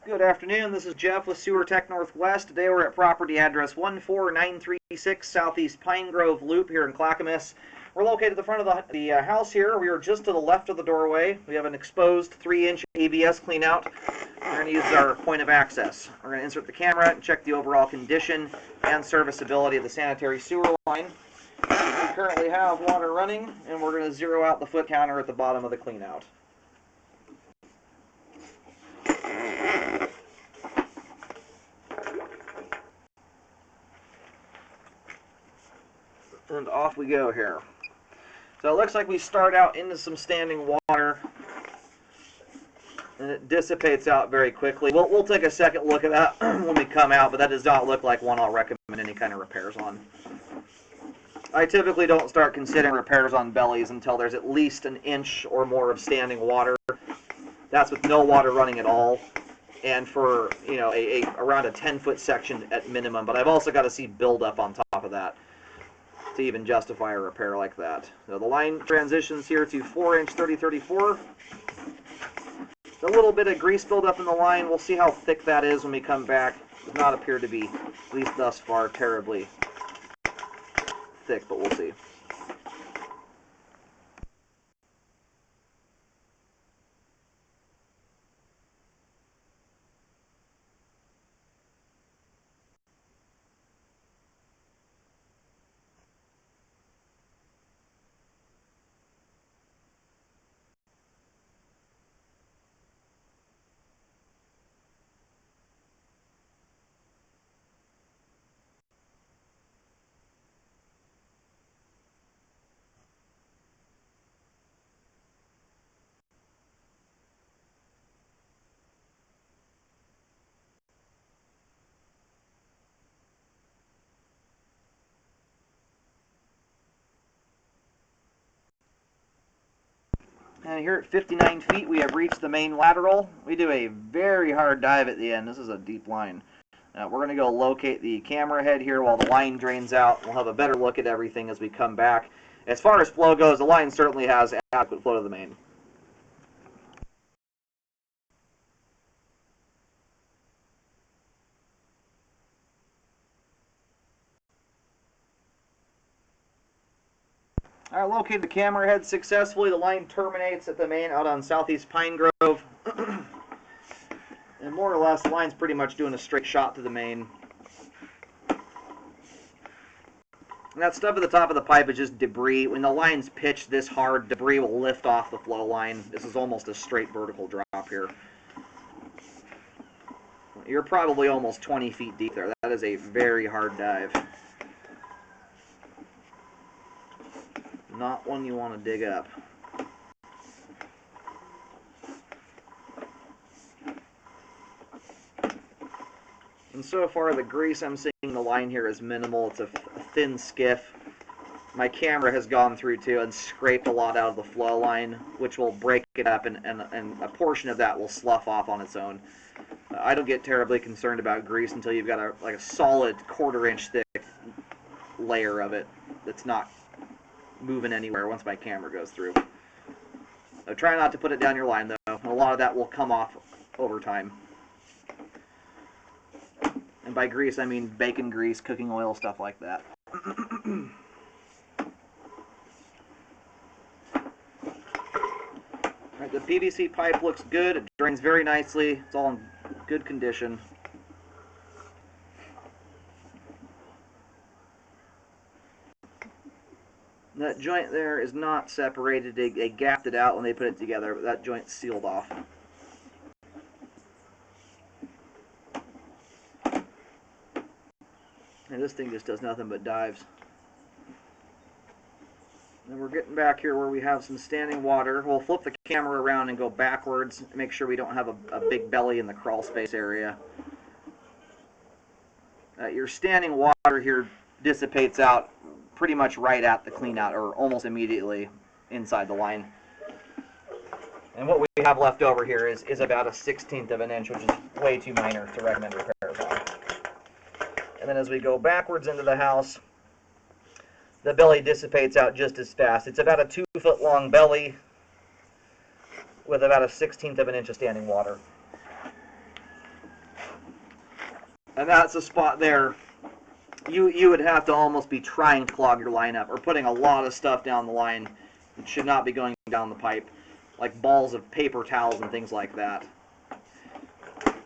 Good afternoon, this is Jeff with Sewer Tech Northwest. Today we're at property address 14936 Southeast Pine Grove Loop here in Clackamas. We're located at the front of the house here. We are just to the left of the doorway. We have an exposed 3-inch ABS cleanout. We're going to use our point of access. We're going to insert the camera and check the overall condition and serviceability of the sanitary sewer line. We currently have water running, and we're going to zero out the foot counter at the bottom of the cleanout. And off we go here. So it looks like we start out into some standing water, and it dissipates out very quickly. We'll take a second look at that when we come out, but that does not look like one I'll recommend any kind of repairs on. I typically don't start considering repairs on bellies until there's at least an inch or more of standing water. That's with no water running at all, and for around a 10-foot section at minimum. But I've also got to see buildup on top of that to even justify a repair like that. So the line transitions here to 4-inch 3034. A little bit of grease buildup in the line. We'll see how thick that is when we come back. Does not appear to be, at least thus far, terribly thick, but we'll see. And here at 59 feet, we have reached the main lateral. We do a very hard dive at the end. This is a deep line. We're going to go locate the camera head here while the line drains out. We'll have a better look at everything as we come back. As far as flow goes, the line certainly has adequate flow to the main. All right, located the camera head successfully. The line terminates at the main out on Southeast Pine Grove. And more or less, the line's pretty much doing a straight shot to the main. And that stuff at the top of the pipe is just debris. When the line's pitched this hard, debris will lift off the flow line. This is almost a straight vertical drop here. You're probably almost 20 feet deep there. That is a very hard dive. Not one you want to dig up. And so far, the grease I'm seeing in the line here is minimal. It's a thin skiff. My camera has gone through too and scraped a lot out of the flow line, which will break it up, and a portion of that will slough off on its own. I don't get terribly concerned about grease until you've got a solid 1/4-inch thick layer of it that's not moving anywhere once my camera goes through. So try not to put it down your line, though. A lot of that will come off over time. And by grease, I mean bacon grease, cooking oil, stuff like that. Right, the PVC pipe looks good. It drains very nicely. It's all in good condition. That joint there is not separated. They gapped it out when they put it together, but that joint's sealed off. And this thing just does nothing but dives. And we're getting back here where we have some standing water. We'll flip the camera around and go backwards, make sure we don't have a big belly in the crawl space area. Your standing water here dissipates out pretty much right at the cleanout, or almost immediately inside the line. And what we have left over here is about a 1/16 of an inch, which is way too minor to recommend repairs on. And then as we go backwards into the house, the belly dissipates out just as fast. It's about a 2-foot long belly with about a 1/16 of an inch of standing water. And that's a spot there. You would have to almost be trying to clog your line up or putting a lot of stuff down the line. It should not be going down the pipe, like balls of paper towels and things like that.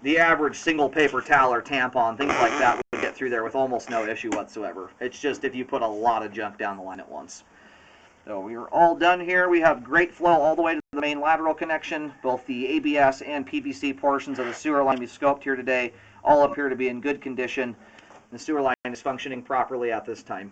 The average single paper towel or tampon, things like that, would get through there with almost no issue whatsoever. It's just if you put a lot of junk down the line at once. So we are all done here. We have great flow all the way to the main lateral connection. Both the ABS and PVC portions of the sewer line we scoped here today all appear to be in good condition. The sewer line is functioning properly at this time.